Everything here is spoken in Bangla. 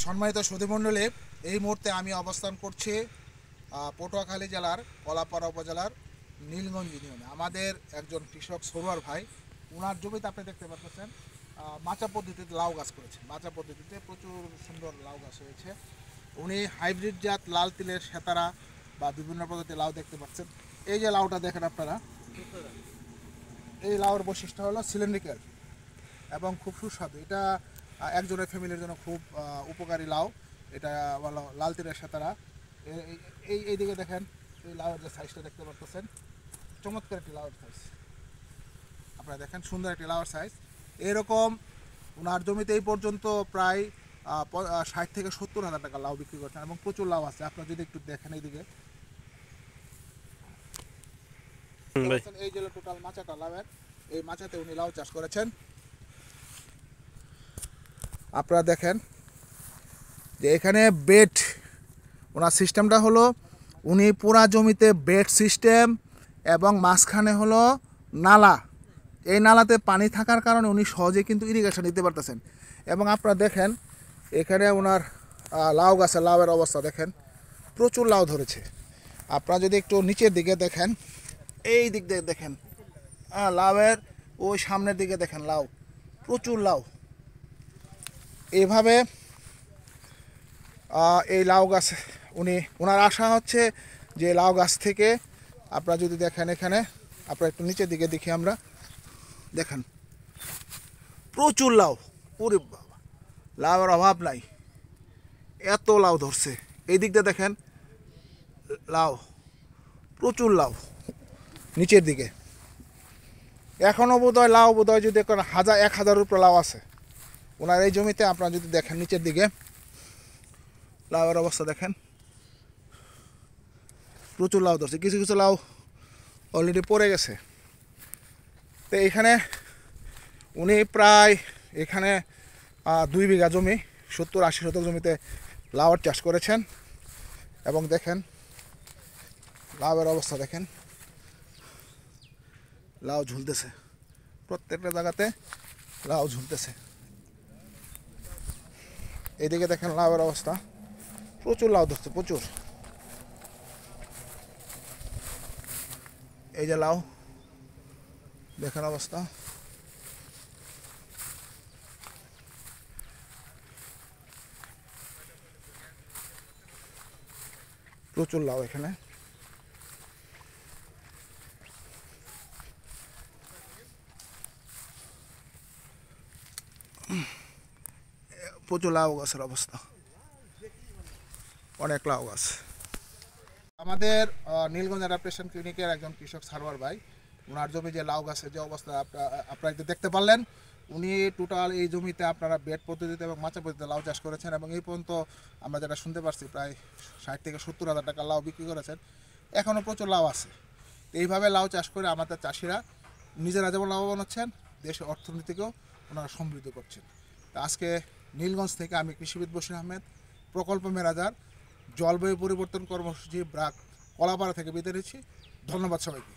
সম্মানিত সুধীমণ্ডলী, এই মুহূর্তে আমি অবস্থান করছি পটুয়াখালী জেলার কলাপাড়া উপজেলার নীলগঞ্জ ইউনিয়নে। আমাদের একজন কৃষক সরোয়ার ভাই, ওনার জমিতে আপনি দেখতে পাচ্ছেন মাচা পদ্ধতিতে লাউ গাছ করেছে। মাচা পদ্ধতিতে প্রচুর সুন্দর লাউ গাছ হয়েছে। উনি হাইব্রিড জাত লাল তিলের সেতারা বা বিভিন্ন প্রজাতির লাউ দেখতে পাচ্ছেন। এই যে লাউটা দেখেন আপনারা, এই লাউর বৈশিষ্ট্য হলো সিলিন্ড্রিক্যাল এবং খুব সুস্বাদু। এটা একজনের ফ্যামিলির জন্য খুব উপকারী লাউ। এটা বলো লাল তিলের সেতারা। এই দিকে দেখেন, এই লাউয়ের যে সাইজটা দেখতে পাচ্ছেন, চমৎকার একটি লাউয়ের সাইজ। আপনারা দেখেন সুন্দর একটি লাউয়ের সাইজ। এরকম ওনার জমিতে এই পর্যন্ত প্রায় 60 থেকে 70 হাজার টাকা লাউ বিক্রি করছেন এবং প্রচুর লাউ আছে। আপনারা যদি একটু দেখেন এইদিকে, এই যে টোটাল মাচাটা লাউয়ের, এই মাচাতে উনি লাউ চাষ করেছেন। আপনারা দেখেন যে এখানে বেড, ওনার সিস্টেমটা হলো উনি পুরা জমিতে বেড সিস্টেম এবং মাঝখানে হলো নালা। এই নালাতে পানি থাকার কারণে উনি সহজে কিন্তু ইরিগেশন দিতে পারতেছেন। এবং আপনারা দেখেন এখানে ওনার লাউ গাছে লাউয়ের অবস্থা দেখেন, প্রচুর লাউ ধরেছে। আপনারা যদি একটু নিচের দিকে দেখেন, এই দিক দিয়ে দেখেন লাউয়ের ওই সামনের দিকে দেখেন লাউ, প্রচুর লাউ। এইভাবে এই লাউ গাছ ওনার আশা হচ্ছে যে লাউ গাছ থেকে আপনারা যদি দেখেন, এখানে আপনারা একটু নিচের দিকে দেখি, আমরা দেখেন প্রচুর লাউ। ওরে বাবা, লাউয়ের অভাব নাই, এত লাউ ধরছে। এই দিকটা দেখেন লাউ, প্রচুর লাউ নিচের দিকে। এখনও বোধহয় লাউ যদি 1000-1000 উপরে লাউ আছে ওনার এই জমিতে। আপনারা যদি দেখেন নিচের দিকে লাউয়ের অবস্থা দেখেন, প্রচুর লাউ ধরছে। কিছু কিছু লাউ অলরেডি পড়ে গেছে। তো এখানে উনি প্রায় এখানে 2 বিঘা জমি, 70-80 শতক জমিতে লাউয়ের চাষ করেছেন। এবং দেখেন লাউয়ের অবস্থা দেখেন, লাউ ঝুলতেছে, প্রত্যেকটা জায়গাতে লাউ ঝুলতেছে। এদিকে দেখেন লাউয়ের অবস্থা, প্রচুর লাউ ধরছে, প্রচুর। এই যে লাউ দেখেন অবস্থা, প্রচুর লাউ এখানে। প্রচুর লাউ গাছের অবস্থা, অনেক লাউ গাছ। আমাদের নীলগঞ্জ অ্যাডাপ্টেশন ক্লিনিকের একজন কৃষক সারোয়ার ভাই, ওনার জমি যে লাউ গাছের যে অবস্থা আপনারা দেখতে পারলেন। উনি টোটাল এই জমিতে আপনারা বেড পদ্ধতিতে এবং মাচা পদ্ধতিতে লাউ চাষ করেছেন এবং এই পর্যন্ত আমরা যেটা শুনতে পারছি প্রায় 60 থেকে 70 হাজার টাকা লাউ বিক্রি করেছেন। এখনও প্রচুর লাউ আছে। এইভাবে লাউ চাষ করে আমাদের চাষিরা নিজেরা যেমন লাভবান হচ্ছেন, দেশের অর্থনীতিকেও ওনারা সমৃদ্ধ করছেন। আজকে নীলগঞ্জ থেকে আমি কৃষিবিদ বশির আহমেদ, প্রকল্প মেরাজার জলবায়ু পরিবর্তন কর্মসূচি ব্রাক কলাপাড়া থেকে বিদায় নিচ্ছি। ধন্যবাদ সবাইকে।